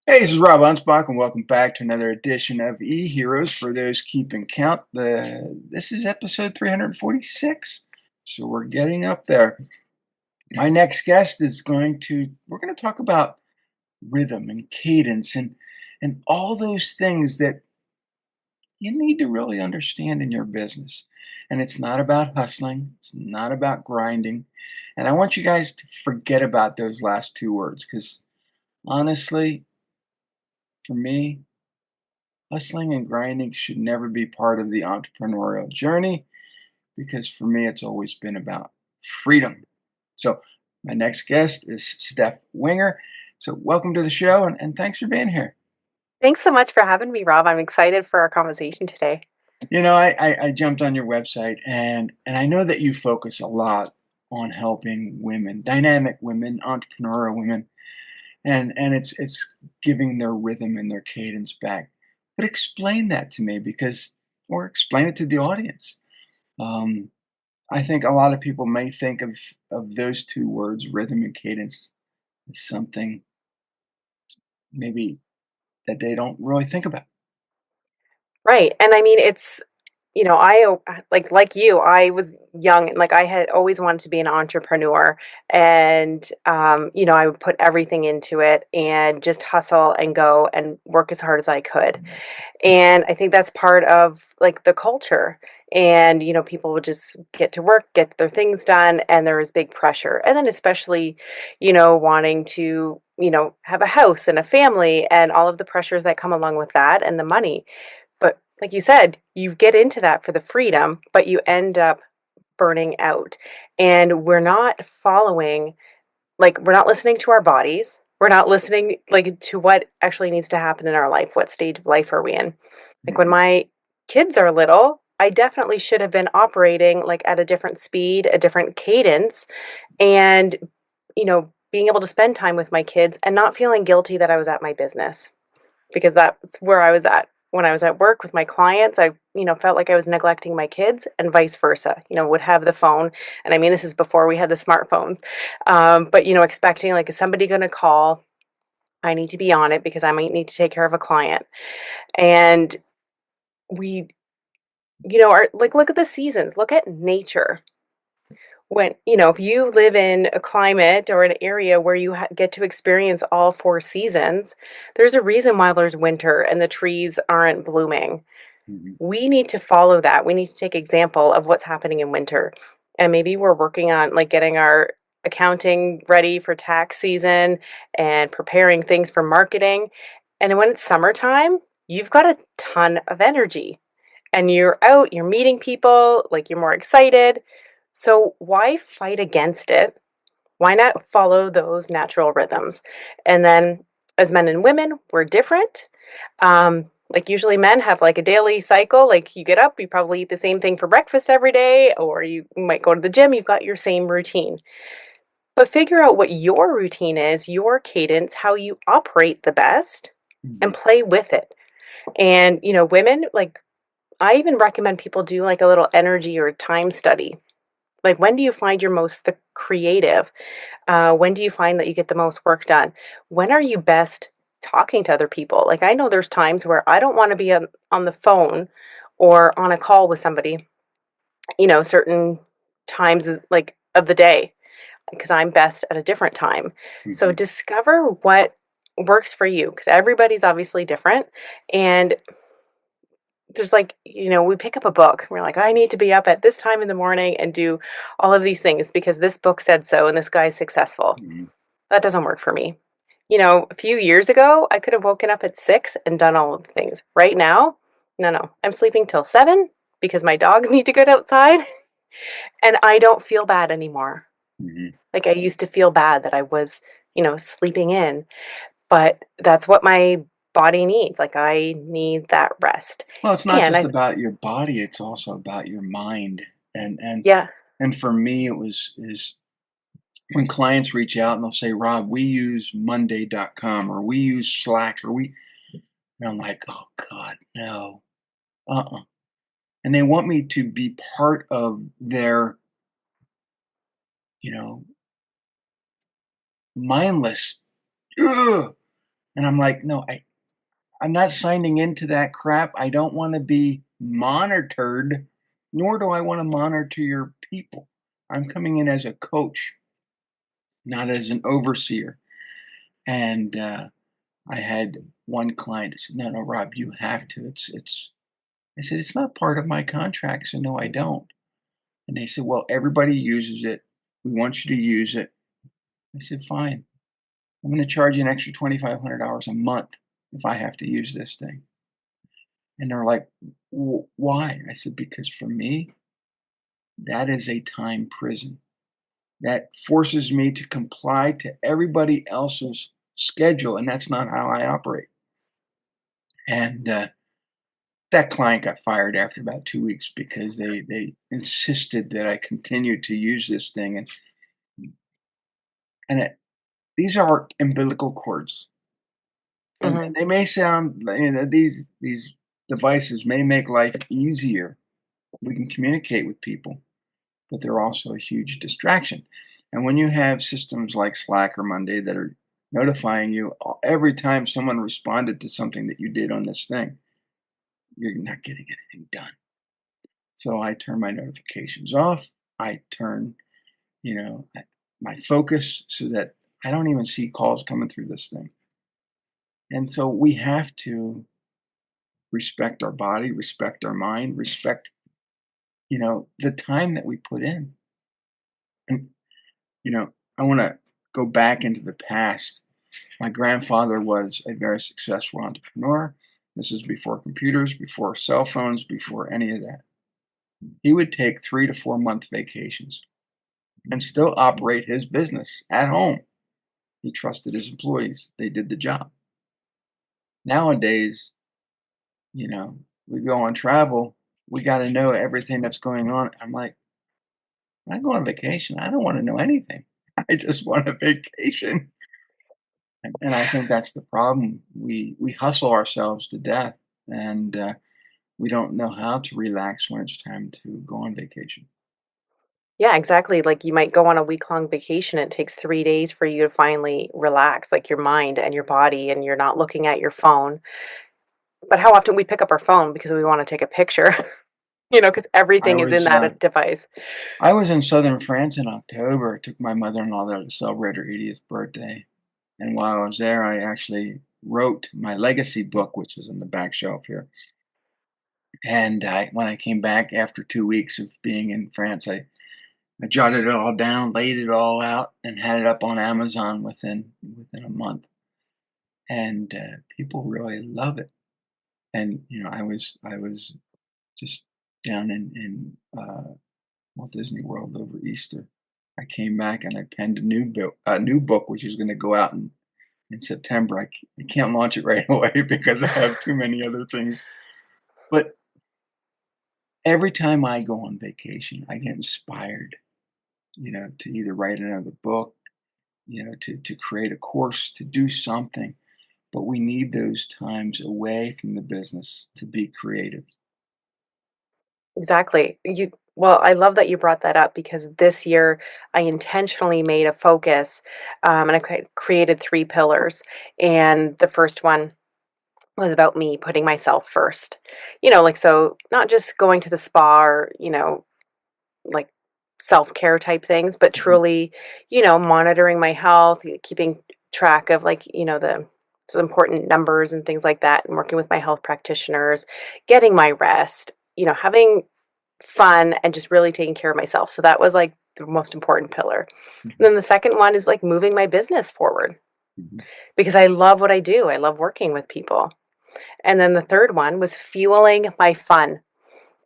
Hey, this is Rob Anspach, and welcome back to another edition of E-Heroes for those keeping count. This is episode 346, so we're getting up there. My next guest is we're going to talk about rhythm and cadence and all those things that you need to really understand in your business. And it's not about hustling, it's not about grinding. And I want you guys to forget about those last two words because honestly, for me, hustling and grinding should never be part of the entrepreneurial journey because for me, it's always been about freedom. So, my next guest is Steph Winger. So, welcome to the show and thanks for being here. Thanks so much for having me, Rob. I'm excited for our conversation today. I jumped on your website and I know that you focus a lot on helping women, dynamic women, entrepreneurial women, and it's giving their rhythm and their cadence back. But explain that to me or explain it to the audience. Um, I think a lot of people may think of those two words, rhythm and cadence, as something maybe that they don't really think about. Right. And I mean, like you, I was young and like I had always wanted to be an entrepreneur and I would put everything into it and just hustle and go and work as hard as I could. And I think that's part of like the culture. And people would just get to work, get their things done, and there was big pressure. And then especially, wanting to, have a house and a family and all of the pressures that come along with that and the money. But like you said, you get into that for the freedom, but you end up burning out. And we're not listening to our bodies. We're not listening like to what actually needs to happen in our life. What stage of life are we in? Like when Mhm. my kids are little, I definitely should have been operating like at a different speed, a different cadence, and being able to spend time with my kids and not feeling guilty that I was at my business because that's where I was at. When I was at work with my clients, I, felt like I was neglecting my kids and vice versa, would have the phone. And I mean, this is before we had the smartphones. But, expecting like, is somebody going to call? I need to be on it because I might need to take care of a client. And we, are like, look at the seasons, look at nature. When, if you live in a climate or an area where you get to experience all four seasons, there's a reason why there's winter and the trees aren't blooming. Mhm. We need to follow that. We need to take example of what's happening in winter. And maybe we're working on like getting our accounting ready for tax season and preparing things for marketing. And when it's summertime, you've got a ton of energy and you're out, you're meeting people, like you're more excited. So why fight against it? Why not follow those natural rhythms? And then as men and women, we're different. Like usually men have like a daily cycle. Like you get up, you probably eat the same thing for breakfast every day, or you might go to the gym, you've got your same routine. But figure out what your routine is, your cadence, how you operate the best, and Mhm. play with it. And, women, like I even recommend people do like a little energy or time study. Like when do you find you're most the creative? When do you find that you get the most work done? When are you best talking to other people? Like I know there's times where I don't want to be on the phone or on a call with somebody, certain times like of the day because I'm best at a different time. So Mhm. discover what works for you because everybody's obviously different. And there's like, we pick up a book. We're like, I need to be up at this time in the morning and do all of these things because this book said so and this guy's successful. Mhm. That doesn't work for me. A few years ago, I could have woken up at 6 and done all of the things. Right now, no, no. I'm sleeping till 7 because my dogs need to get outside and I don't feel bad anymore. Mhm. Like I used to feel bad that I was, sleeping in, but that's what my body needs. Like I need that rest. Well, it's not And just I, about your body; it's also about your mind. And and yeah, and for me, it was is when clients reach out and they'll say, "Rob, we use Monday.com or we use Slack or we," and I'm like, "Oh God, no, and they want me to be part of their, you know, mindless, "Ugh," And I'm like, no, I'm not signing into that crap. I don't want to be monitored, nor do I want to monitor your people. I'm coming in as a coach, not as an overseer. And I had one client that said, no, no, Rob, you have to. I said, it's not part of my contract. So no, I don't. And they said, well, everybody uses it. We want you to use it. I said, fine. I'm going to charge you an extra $2,500 a month if I have to use this thing. And they're like, why? I said, because for me, that is a time prison. That forces me to comply to everybody else's schedule. And that's not how I operate. And that client got fired after about 2 weeks because they insisted that I continue to use this thing. And these are umbilical cords. And Mhm. they may sound, these devices may make life easier. We can communicate with people, but they're also a huge distraction. And when you have systems like Slack or Monday that are notifying you every time someone responded to something that you did on this thing, you're not getting anything done. So I turn my notifications off. I turn, my focus so that I don't even see calls coming through this thing. And so we have to respect our body, respect our mind, respect, the time that we put in. And, I want to go back into the past. My grandfather was a very successful entrepreneur. This is before computers, before cell phones, before any of that. He would take 3 to 4 month vacations and still operate his business at home. He trusted his employees, they did the job. Nowadays, we go on travel, we got to know everything that's going on. I'm like, when I go on vacation, I don't want to know anything. I just want a vacation. And I think that's the problem. We hustle ourselves to death, and we don't know how to relax when it's time to go on vacation. Yeah, exactly. Like you might go on a week-long vacation. It takes 3 days for you to finally relax, like your mind and your body, and you're not looking at your phone. But how often we pick up our phone because we wanna take a picture, because I everything is in was that, device. I was in southern France in October. I took my mother-in-law there to celebrate her 80th birthday, and while I was there, I actually wrote my legacy book, which is on the back shelf here. And when I came back after 2 weeks of being in France, I jotted it all down, laid it all out, and had it up on Amazon within a month. And people really love it. And I was just down in Walt Disney World over Easter. I came back and I penned a new book, which is going to go out in September. I can't launch it right away because I have too many other things. But every time I go on vacation, I get inspired, to either write another book, to create a course, to do something. But we need those times away from the business to be creative. Exactly. Well, I love that you brought that up because this year I intentionally made a focus, and I created 3 pillars, and the first one was about me putting myself first. Like, so not just going to the spa or, like self-care type things, but Mhm, truly, monitoring my health, keeping track of like, the some important numbers and things like that, and working with my health practitioners, getting my rest, having fun and just really taking care of myself. So that was like the most important pillar. And mhm, then the second one is like moving my business forward mhm, because I love what I do. I love working with people. And then the third one was fueling my fun.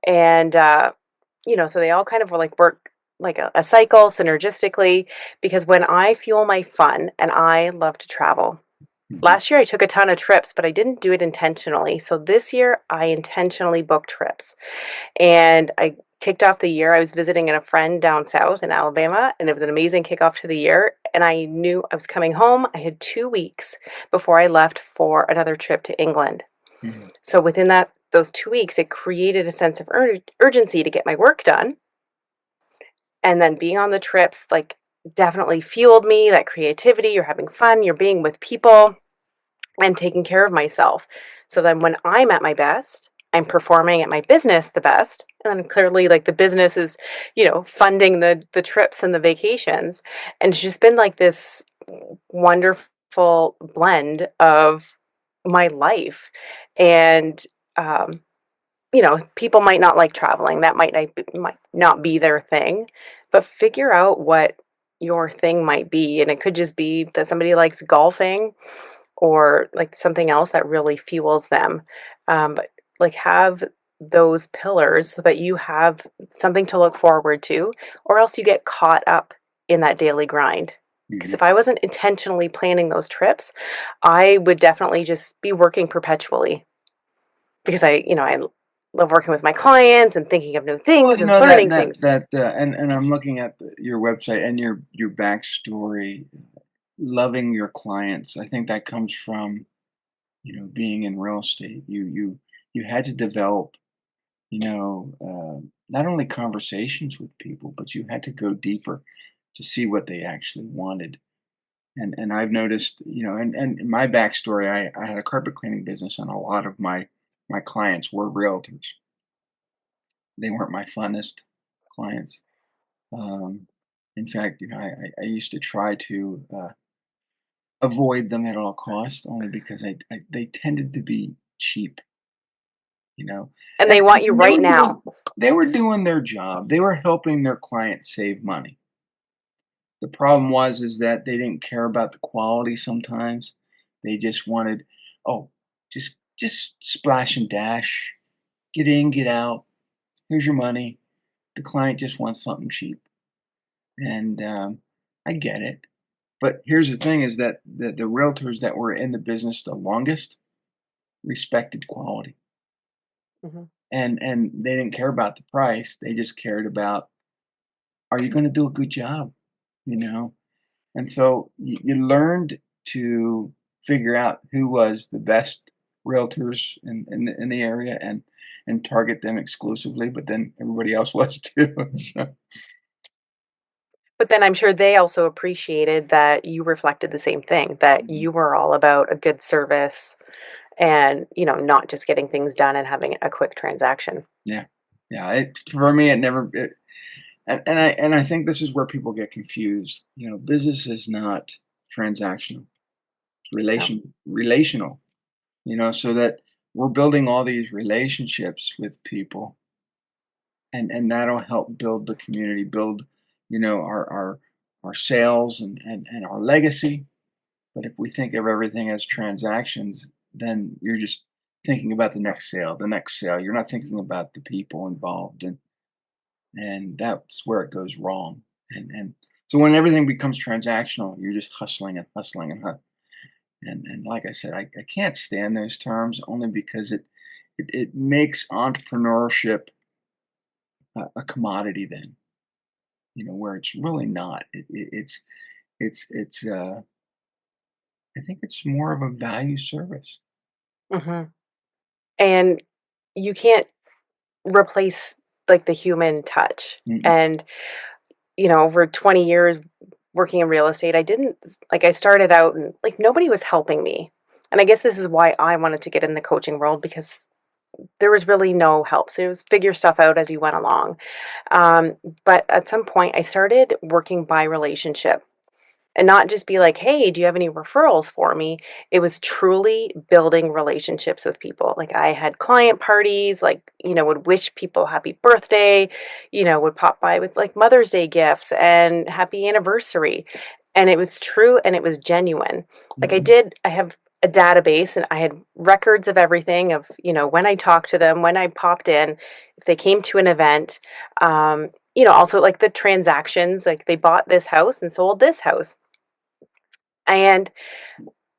And so they all kind of were like work like a cycle synergistically because when I fuel my fun and I love to travel. mhm, Last year I took a ton of trips, but I didn't do it intentionally. So this year I intentionally booked trips. And I kicked off the year. I was visiting a friend down south in Alabama, and it was an amazing kickoff to the year. And I knew I was coming home. I had 2 weeks before I left for another trip to England. mhm, So within those 2 weeks, it created a sense of urgency to get my work done. And then being on the trips, like, definitely fueled me, that creativity. You're having fun, you're being with people. and taking care of myself. So then when I'm at my best, I'm performing at my business the best. And then clearly like the business is, funding the trips and the vacations. And it's just been like this wonderful blend of my life. And people might not like traveling. That might not be their thing, but figure out what your thing might be. And it could just be that somebody likes golfing or like something else that really fuels them. But like have those pillars so that you have something to look forward to, or else you get caught up in that daily grind. Because Mhm. if I wasn't intentionally planning those trips, I would definitely just be working perpetually because I love working with my clients and thinking of new Well, things you and know learning things. and I'm looking at your website and your backstory, loving your clients. I think that comes from being in real estate. You had to develop not only conversations with people, but you had to go deeper to see what they actually wanted. And I've noticed, and my backstory, I had a carpet cleaning business, and a lot of my clients were realtors. They weren't my funnest clients. Um, in fact, I used to try to avoid them at all costs, only because they tended to be cheap, you know, And and, they want you and they right were now. doing their job. They were helping their clients save money. The problem was is that they didn't care about the quality sometimes. They just wanted, oh, just splash and dash, get in, get out. Here's your money. The client just wants something cheap, and I get it. But here's the thing: is that the realtors that were in the business the longest respected quality, Mhm. and they didn't care about the price. They just cared about, are you going to do a good job? You know, And so you learned to figure out who was the best realtors in the area and target them exclusively, but then everybody else was too. So, But then I'm sure they also appreciated that you reflected the same thing, that mhm, you were all about a good service and, not just getting things done and having a quick transaction. yeah, yeah. For me, it never. And I think this is where people get confused. Business is not transactional; it's No. relational. So that we're building all these relationships with people, and that'll help build the community, build, our sales and our legacy. But if we think of everything as transactions, then you're just thinking about the next sale, the next sale. You're not thinking about the people involved, and that's where it goes wrong. And so when everything becomes transactional, you're just hustling and hustling and like I said, I can't stand those terms only because it makes entrepreneurship a commodity then, where it's really not. It's I think it's more of a value service. Mhm. And you can't replace, like, the human touch. Mm-mm. And, over 20 years working in real estate, I didn't like, I started out and, like, nobody was helping me. And I guess this is why I wanted to get in the coaching world because there was really no help. So it was figure stuff out as you went along. Um, but at some point, I started working by relationship and not just be like, hey, do you have any referrals for me? It was truly building relationships with people. Like I had client parties, like, would wish people happy birthday, would pop by with like Mother's Day gifts and happy anniversary. And it was true and it was genuine. Like Mhm. I have a database and I had records of everything of, when I talked to them, when I popped in, if they came to an event, also like the transactions, like they bought this house and sold this house. And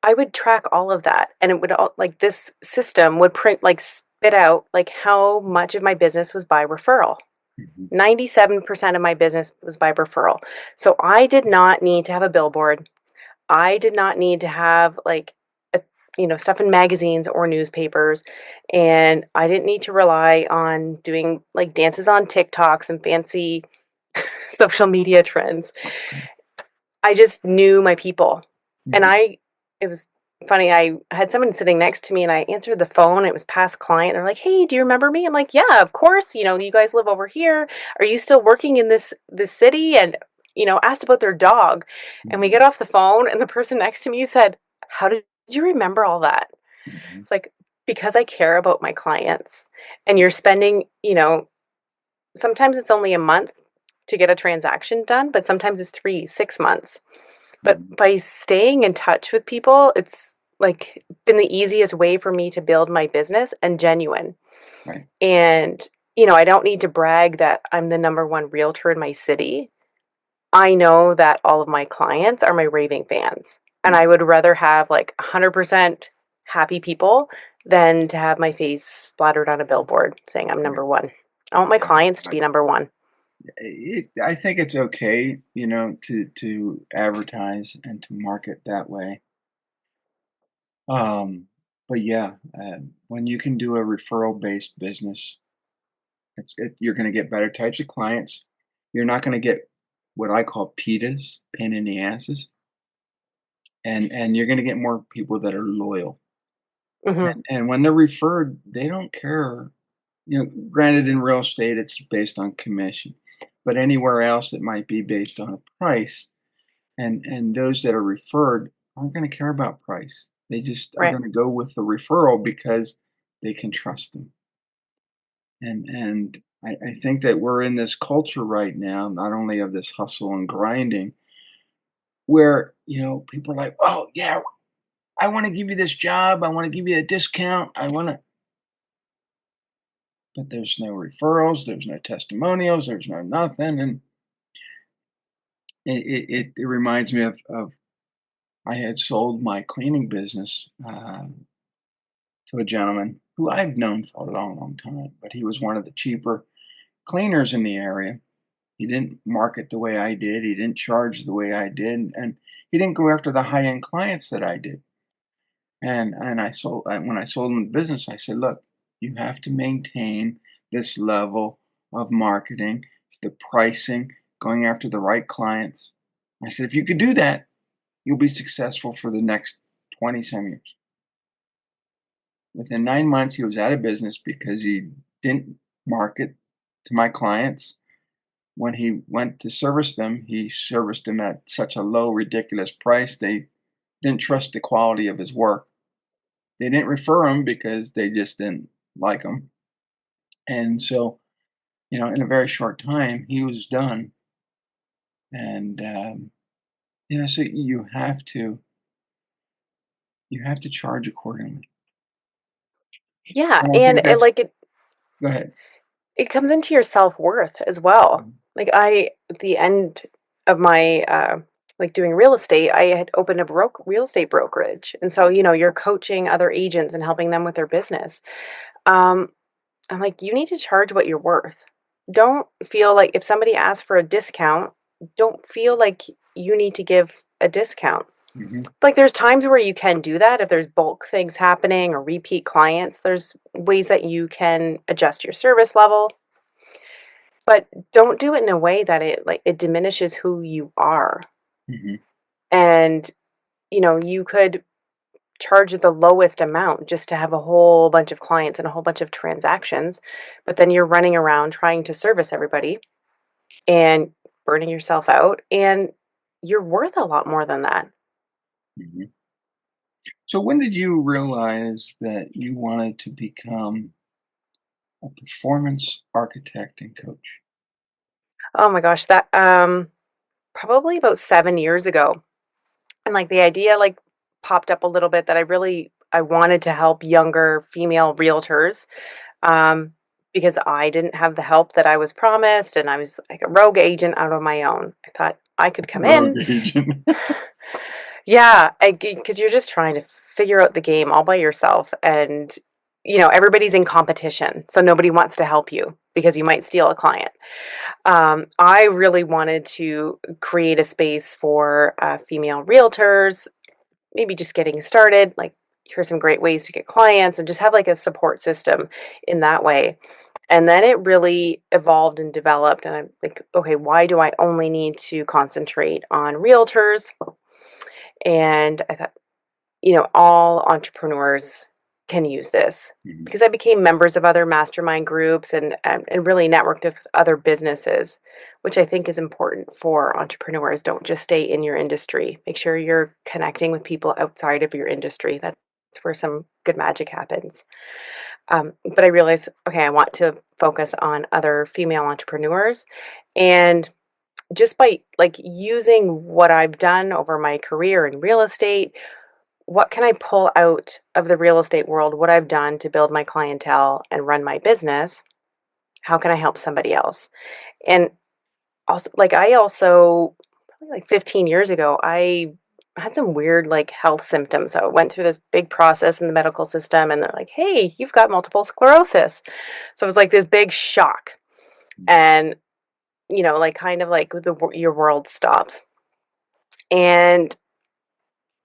I would track all of that, and it would all like, this system would print like, spit out, like, how much of my business was by referral. Mhm. 97% of my business was by referral. So I did not need to have a billboard. I did not need to have, like, a stuff in magazines or newspapers, and I didn't need to rely on doing, like, dances on TikToks and fancy social media trends. I just knew my people, and Mhm. it was funny, I had someone sitting next to me and I answered the phone. It was past client. They're like, "Hey, do you remember me?" I'm like, "Yeah, of course. You guys live over here. Are you still working in this city?" And asked about their dog. And we Mhm, get off the phone and the person next to me said, "How did you remember all that?" mhm, It's like, because I care about my clients. And you're spending, sometimes it's only a month to get a transaction done, but sometimes it's 3, 6 months. But mhm. by staying in touch with people, it's, like, been the easiest way for me to build my business and genuine. Right. And, I don't need to brag that I'm the number 1 realtor in my city. I know that all of my clients are my raving fans, and I Mhm. would rather have, like, 100% happy people than to have my face splattered on a billboard saying I'm Right. number 1. I want my Right. clients to Right. be number 1. I think it's okay, to advertise and to market that way. Um, but yeah, when you can do a referral-based business, you're going to get better types of clients. You're not going to get what I call PITAs, pain in the asses, and you're going to get more people that are loyal. Mhm. And when they're referred, they don't care. Granted, in real estate, it's based on commission, but anywhere else, it might be based on a price. And those that are referred aren't going to care about price. They just are Right. going to go with the referral because they can trust them. And I think that we're in this culture right now, not only of this hustle and grinding, where people are like, "Oh yeah, I want to give you this job. I want to give you a discount. I want to," but there's no referrals, there's no testimonials, there's no nothing, and it reminds me of I had sold my cleaning business to a gentleman who I've known for a long, long time, but he was one of the cheaper cleaners in the area. He didn't market the way I did. He didn't charge the way I did, and he didn't go after the high end clients that I did. And when I sold him the business, I said, "Look, you have to maintain this level of marketing, the pricing, going after the right clients." I said, "If you could do that, you'll be successful for the next 20 some years." Within 9 months, he was out of business because he didn't market to my clients. When he went to service them, he serviced them at such a low, ridiculous price. They didn't trust the quality of his work. They didn't refer him because they just didn't like him. And so, in a very short time, he was done. And so you have to charge accordingly. Yeah, And I and think it that's like it go ahead. it comes into your self-worth as well. Like, at the end of my, like, doing real estate, I had opened a real estate brokerage, and so, you're coaching other agents and helping them with their business. Um, I'm like, "You need to charge what you're worth." Don't feel like if somebody asks for a discount, don't feel like you need to give a discount. Hmm. Like, there's times where you can do that if there's bulk things happening or repeat clients, there's ways that you can adjust your service level, but don't do it in a way that it diminishes who you are. Hmm. And, you could charge the lowest amount just to have a whole bunch of clients and a whole bunch of transactions, but then you're running around trying to service everybody and burning yourself out, and you're worth a lot more than that. Hmm. So when did you realize that you wanted to become a performance architect and coach? Oh my gosh, that probably about 7 years ago. And, like, the idea, like, popped up a little bit that I wanted to help younger female realtors, um, because I didn't have the help that I was promised, and I was like a rogue agent out on my own. I thought I could come Rogue in. agent. Yeah, because you're just trying to figure out the game all by yourself, and, everybody's in competition, so nobody wants to help you because you might steal a client. I really wanted to create a space for, female realtors, maybe just getting started, like, here's some great ways to get clients and just have, like, a support system in that way. And then it really evolved and developed, and I'm like, "Okay, why do I only need to concentrate on realtors?" And I thought, all entrepreneurs can use this Mhm. because I became members of other mastermind groups and really networked with other businesses, which I think is important for entrepreneurs. Don't just stay in your industry. Make sure you're connecting with people outside of your industry. That's where some good magic happens. But I realized, okay, I want to focus on other female entrepreneurs, and just by like using what I've done over my career in real estate, what can I pull out of the real estate world, what I've done to build my clientele and run my business? How can I help somebody else? And also, probably like 15 years ago, I had some weird like health symptoms. So I went through this big process in the medical system, and they're like, hey, you've got multiple sclerosis. So it was like this big shock. And, like kind of like your world stops. And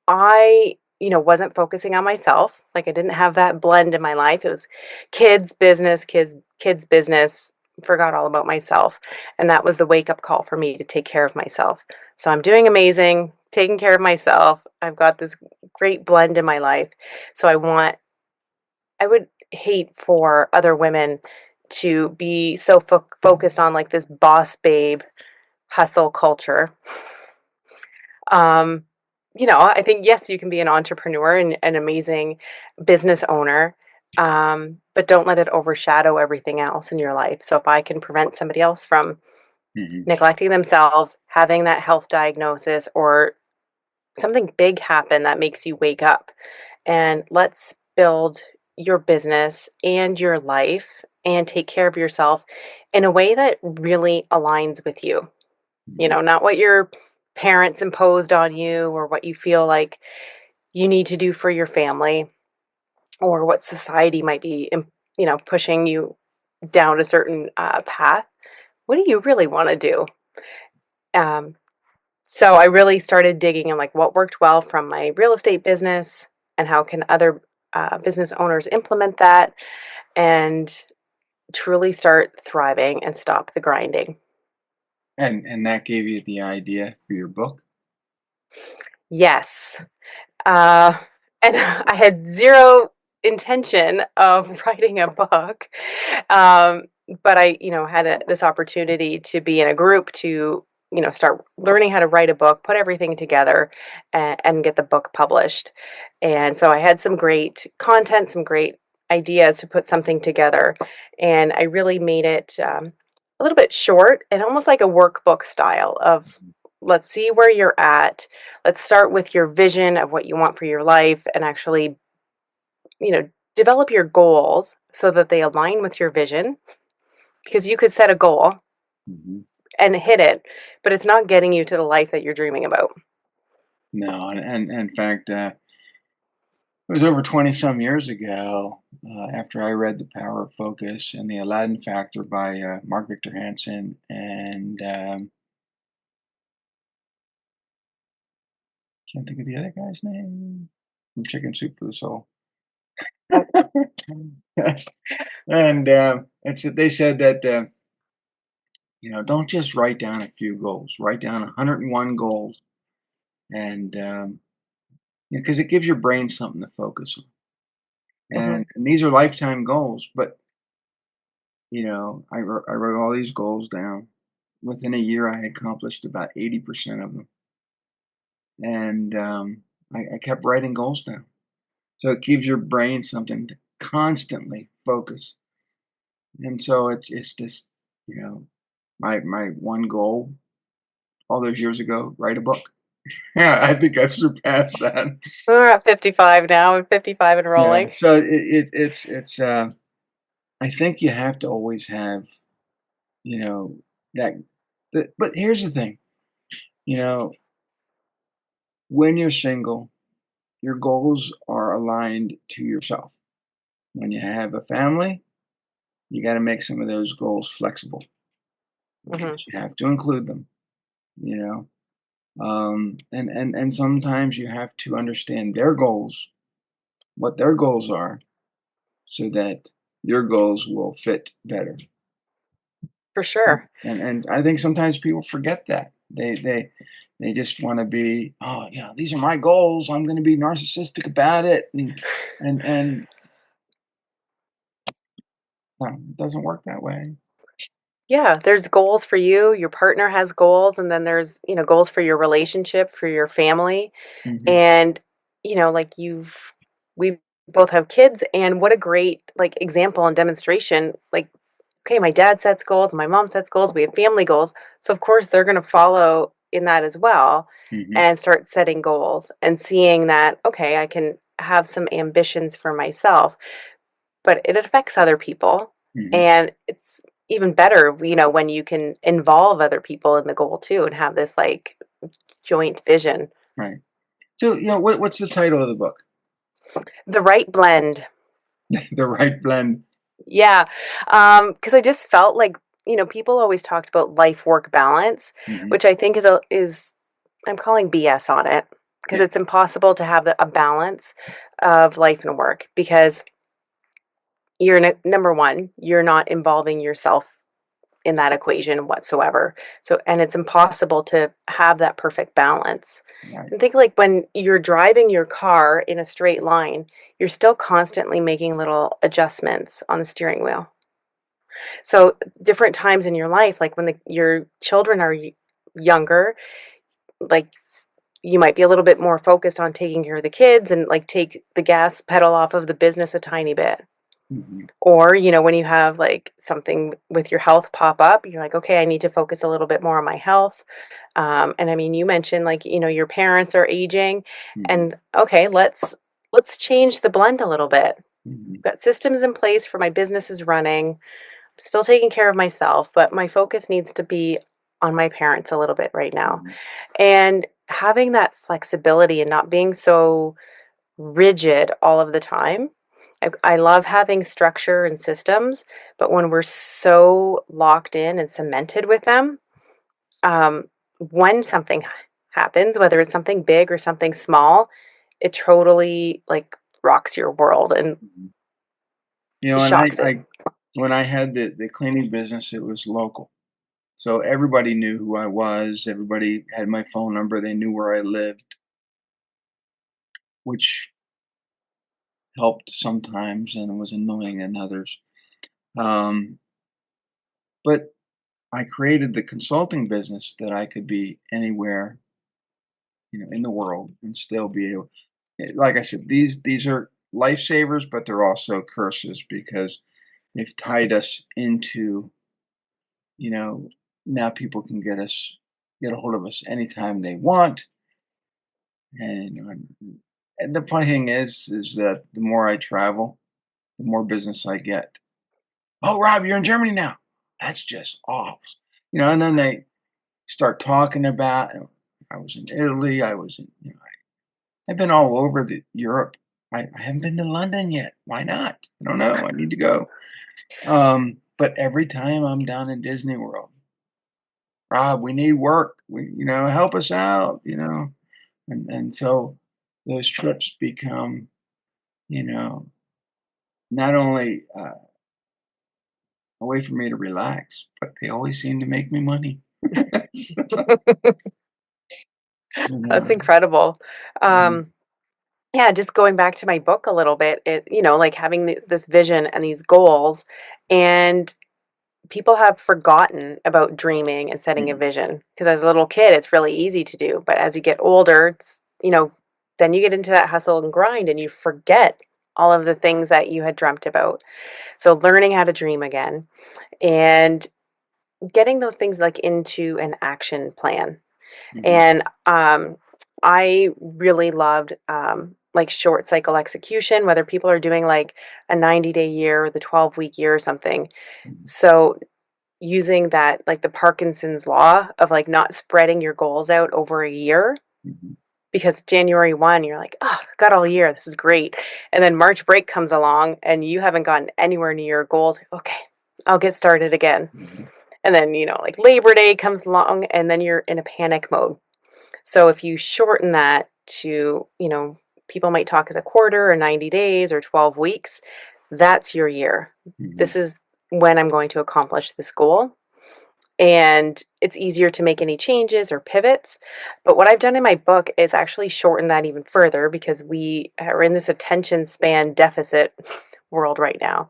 I, wasn't focusing on myself. Like I didn't have that blend in my life. It was kids, business, forgot all about myself. And that was the wake up call for me to take care of myself. So I'm doing amazing, taking care of myself. I've got this great blend in my life. So I would hate for other women to be so focused on like this boss babe hustle culture. Um, I think, yes, you can be an entrepreneur and an amazing business owner, but don't let it overshadow everything else in your life. So if I can prevent somebody else from Mhm. neglecting themselves, having that health diagnosis, or something big happen that makes you wake up, and let's build your business and your life and take care of yourself in a way that really aligns with you. Mhm. Not what your parents imposed on you or what you feel like you need to do for your family or what society might be, pushing you down a certain path. What do you really want to do? Um, so I really started digging in like what worked well from my real estate business and how can other business owners implement that and truly start thriving and stop the grinding. And that gave you the idea for your book? Yes. Uh, and I had zero intention of writing a book. Um, but I, had this opportunity to be in a group to, start learning how to write a book, put everything together, and get the book published. And so I had some great content, some great ideas to put something together. And I really made it a little bit short and almost like a workbook style of let's see where you're at. Let's start with your vision of what you want for your life and actually, you know, develop your goals so that they align with your vision because you could set a goal Mhm. and hit it, but it's not getting you to the life that you're dreaming about. No, and in fact, it was over 20 some years ago, after I read The Power of Focus and The Aladdin Factor by Mark Victor Hansen and can't think of the other guy's name from Chicken Soup for the Soul. Oh, And they said that don't just write down a few goals, write down 101 goals, and because it gives your brain something to focus on. mhm. And these are lifetime goals, but I wrote all these goals down. Within a year, I had accomplished about 80% of them, and I kept writing goals down. So it gives your brain something to constantly focus. And so it's just you know my one goal all those years ago, write a book. Yeah, I think I've surpassed that. We're at 55 now, and 55 and Yeah, rolling. so it's I think you have to always have, you know, that but here's the thing, you know, when you're single, your goals are aligned to yourself. When you have a family, you gotta make some of those goals flexible, Mhm. but you have to include them, you know? And sometimes you have to understand their goals, what their goals are, so that your goals will fit better. For sure. And I think sometimes people forget that. They They just want to be, oh, these are my goals. I'm going to be narcissistic about it, and it doesn't work that way. Yeah, there's goals for you, your partner has goals, and then there's, goals for your relationship, for your family. Hmm. And, like we both have kids, and what a great like example and demonstration. Like, okay, my dad sets goals, my mom sets goals, we have family goals. So of course they're going to follow in that as well Hmm. and start setting goals and seeing that, okay, I can have some ambitions for myself, but it affects other people. Hmm. And it's even better, when you can involve other people in the goal too and have this like joint vision. Right. So, what's the title of the book? The right blend. The Right Blend. Yeah, because I just felt like, people always talked about life-work balance, Hmm. which I think is I'm calling BS on it, because Yeah. it's impossible to have a balance of life and work because you're number one, you're not involving yourself in that equation whatsoever. So, and it's impossible to have that perfect balance. Right. And think like when you're driving your car in a straight line, you're still constantly making little adjustments on the steering wheel. So different times in your life, like when your children are younger, like you might be a little bit more focused on taking care of the kids and like take the gas pedal off of the business a tiny bit. Hmm. Or, when you have like something with your health pop up, you're like, okay, I need to focus a little bit more on my health. And I mean, you mentioned like, your parents are aging, Hmm. and okay, let's change the blend a little bit. Hmm. Got systems in place for my business is running, still taking care of myself, but my focus needs to be on my parents a little bit right now. Hmm. And having that flexibility and not being so rigid all of the time. I love having structure and systems, but when we're so locked in and cemented with them, um, when something happens, whether it's something big or something small, it totally like rocks your world and Hmm. And shocks it. when I had the cleaning business, it was local. So everybody knew who I was. Everybody had my phone number. They knew where I lived, which helped sometimes and was annoying in others. Um, but I created the consulting business that I could be anywhere, in the world and still be able. Like I said, these are lifesavers, but they're also curses because they've tied us into, you know, now people can get a hold of us anytime they want. And the funny thing is that the more I travel, the more business I get. Oh, Rob, you're in Germany now. That's just awesome. And then they start talking about, I was in Italy. I've been all over Europe. I haven't been to London yet. Why not? I don't know. I need to go. But every time I'm down in Disney World, Rob, we need work. Help us out. And so those trips become, you know, not only a way for me to relax, but they always seem to make me money. you That's know, incredible. mhm, Yeah, just going back to my book a little bit, like having this vision and these goals, and people have forgotten about dreaming and setting a mhm, vision because as a little kid, it's really easy to do. But as you get older, then you get into that hustle and grind and you forget all of the things that you had dreamt about. So learning how to dream again and getting those things like into an action plan. mhm, And I really loved like short cycle execution, whether people are doing like a 90-day year or the 12-week year or something. mhm, So using that, like the Parkinson's law of like not spreading your goals out over a year, mhm, because January 1, you're like, oh, got all year. This is great. And then March break comes along and you haven't gotten anywhere near your goals. Okay, I'll get started again. mhm, And then, like Labor Day comes along and then you're in a panic mode. So if you shorten that to, people might talk as a quarter or 90 days or 12 weeks, that's your year. mhm, This is when I'm going to accomplish this goal. and it's easier to make any changes or pivots. But what I've done in my book is actually shorten that even further because we are in this attention span deficit world right now.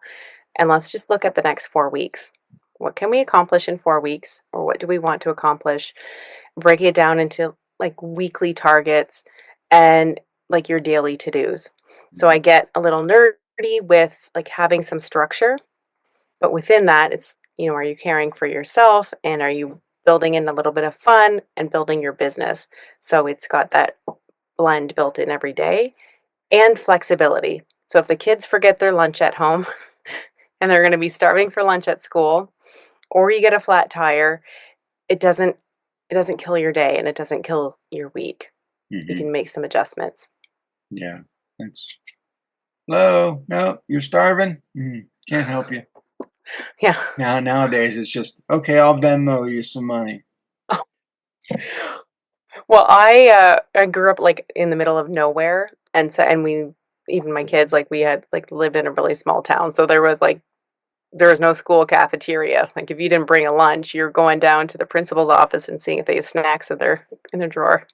And let's just look at the next 4 weeks. What can we accomplish in 4 weeks? Or what do we want to accomplish? Breaking it down into like weekly targets and like your daily to dos. So I get a little nerdy with like having some structure, but within that, it's, are you caring for yourself and are you building in a little bit of fun and building your business? So it's got that blend built in every day and flexibility. So if the kids forget their lunch at home and they're going to be starving for lunch at school, or you get a flat tire, it doesn't kill your day and it doesn't kill your week. You Hmm. can make some adjustments. Yeah. That's hello. No, you're starving. Can't help you. Yeah. Nowadays it's just okay. I'll Venmo you some money. Well, I grew up like in the middle of nowhere, and so and we even my kids like we had like lived in a really small town, so there was no school cafeteria. Like if you didn't bring a lunch, you're going down to the principal's office and seeing if they have snacks in their drawer.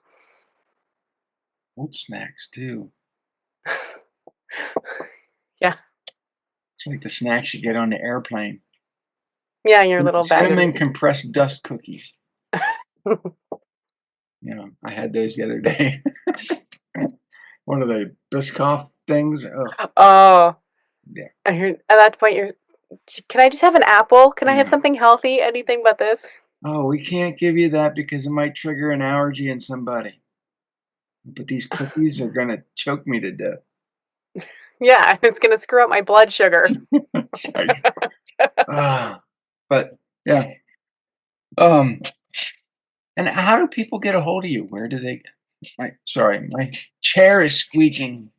Old snacks too. Yeah, It's like the snacks you get on the airplane. yeah, your little bag Cinnamon of. compressed dust cookies. I had those the other day. What are they? Biscoff things? Ugh. Oh, Yeah. and at that point, you're. Can I just have an apple? Can I have Yeah. something healthy? Anything but this? Oh, we can't give you that because it might trigger an allergy in somebody. But these cookies are gonna choke me to death. Yeah, it's gonna screw up my blood sugar. It's like, ah. But yeah. Um, and how do people get a hold of you? Where do they sorry, my chair is squeaking.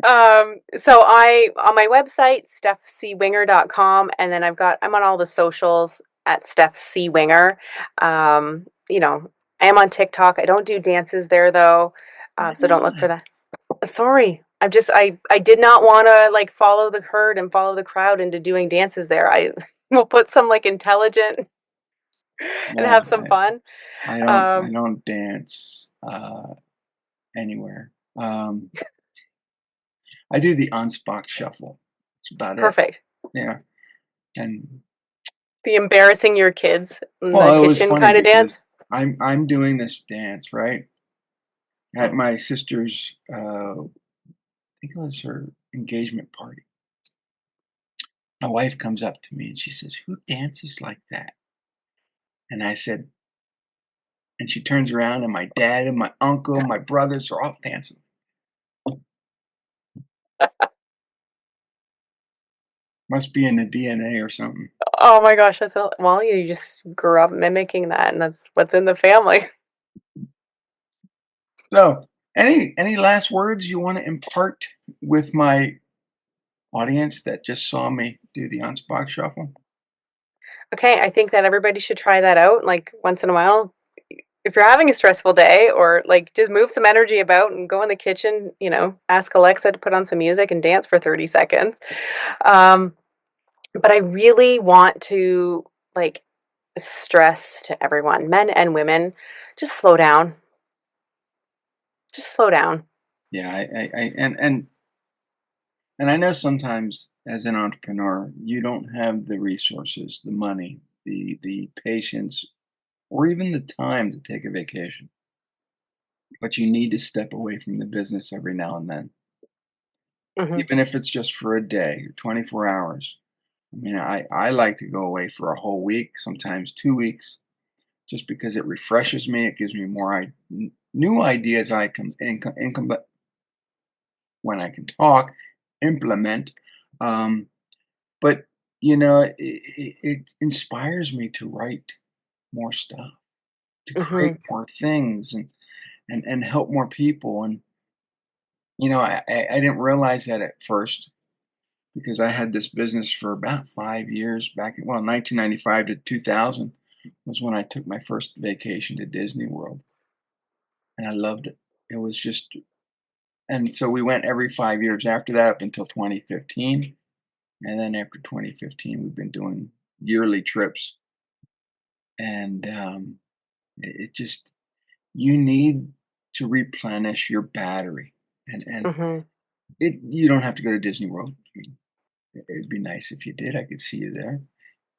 So I on my website, stephcwinger.com, and then I'm on all the socials at Steph C Winger. Um, you know, I am on TikTok. I don't do dances there though. Why So don't look for not? that. Sorry. I did not want to like follow the herd and follow the crowd into doing dances there. I will put some like intelligent and Yeah, have some fun. I Um, don't dance anywhere. I do the Anspach shuffle. That's about it. Perfect. Yeah, and The embarrassing your kids in the well, it was kitchen funny kind of because dance. I'm doing this dance right at my sister's. I think it was her engagement party. My wife comes up to me and she says, "Who dances like that?" And I said, and she turns around and my dad and my uncle, my brothers are all dancing. Must be in the DNA or something. Oh my gosh, well, you just grew up mimicking that, and that's what's in the family. So, any last words you want to impart with my audience that just saw me do the Ansbach shuffle? Okay, I think that everybody should try that out, like, once in a while. If you're having a stressful day or, like, just move some energy about and go in the kitchen, ask Alexa to put on some music and dance for 30 seconds. Um, but I really want to, like, stress to everyone, men and women, just slow down. Just slow down. Yeah, and I know sometimes as an entrepreneur, you don't have the resources, the money, the patience, or even the time to take a vacation. But you need to step away from the business every now and then, Mhm. even if it's just for a day or 24 hours. I mean, I like to go away for a whole week, sometimes 2 weeks, just because it refreshes me. It gives me more new ideas I can when I can talk, implement. Um, but it inspires me to write more stuff, to create Mhm. more things, and help more people. And I didn't realize that at first because I had this business for about 5 years back in 1995 to 2000 was when I took my first vacation to Disney World, and I loved it. It was just, and so we went every 5 years after that up until 2015. And then after 2015, we've been doing yearly trips, and it just you need to replenish your battery, and Mhm. you don't have to go to Disney World. I mean, it'd be nice if you did. I could see you there.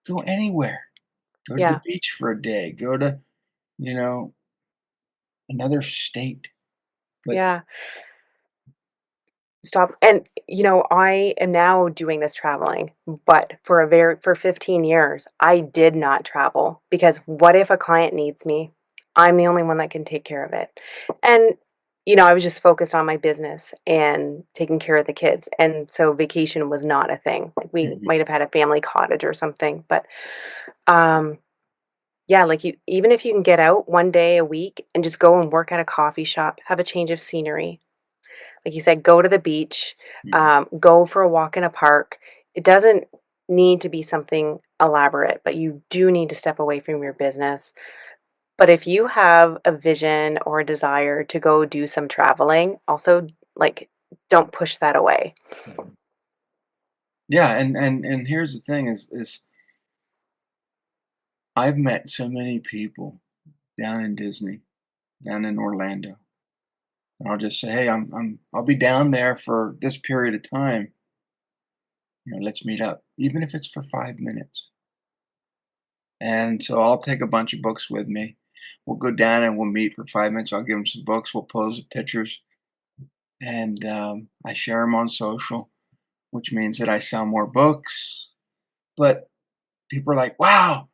Go anywhere. Go to the Yeah. beach for a day. Go to, you know, another state. But Yeah. Stop. And, I am now doing this traveling, but for 15 years, I did not travel because what if a client needs me? I'm the only one that can take care of it. And, I was just focused on my business and taking care of the kids. And so vacation was not a thing. Like we mhm, might have had a family cottage or something, but um yeah, like even if you can get out one day a week and just go and work at a coffee shop, have a change of scenery, like you said, go to the beach, mhm. go for a walk in a park. It doesn't need to be something elaborate, but you do need to step away from your business. But if you have a vision or a desire to go do some traveling, also like don't push that away. Yeah, and here's the thing is I've met so many people down in Disney, down in Orlando. And I'll just say, "Hey, I'll be down there for this period of time. Let's meet up, even if it's for 5 minutes." And so I'll take a bunch of books with me. We'll go down and we'll meet for 5 minutes. I'll give them some books. We'll pose the pictures, and I share them on social, which means that I sell more books. But people are like, "Wow,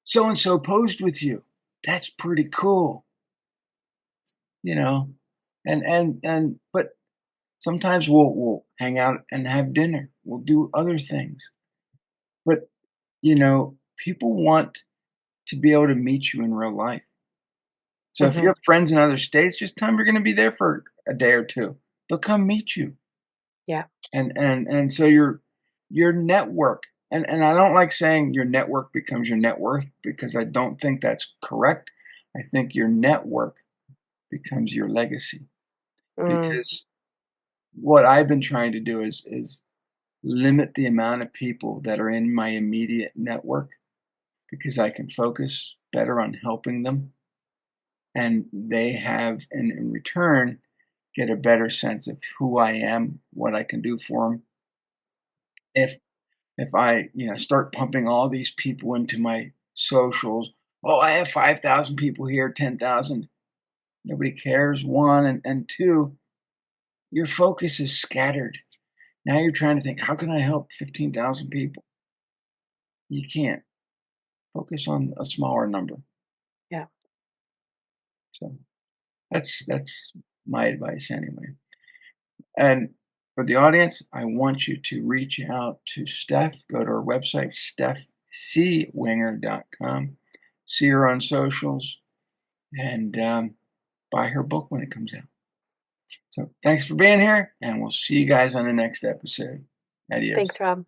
so and so posed with you. That's pretty cool," you know. But sometimes we'll hang out and have dinner. We'll do other things. But people want to be able to meet you in real life. So if you Hmm. have friends in other states, just tell them you're going to be there for a day or two. They'll come meet you, Yeah. and so your network. And I don't like saying your network becomes your net worth because I don't think that's correct. I think your network becomes your legacy Mm, because what I've been trying to do is limit the amount of people that are in my immediate network because I can focus better on helping them, and they have, in return, get a better sense of who I am, what I can do for them. If I, start pumping all these people into my socials, oh, I have 5,000 people here, 10,000. Nobody cares. One, and two, your focus is scattered. Now you're trying to think, how can I help 15,000 people? You can't. Focus on a smaller number. yeah. So that's my advice anyway. And for the audience, I want you to reach out to Steph. Go to her website, stephcwinger.com. See her on socials and buy her book when it comes out. So thanks for being here, and we'll see you guys on the next episode. Adios. Thanks, Rob.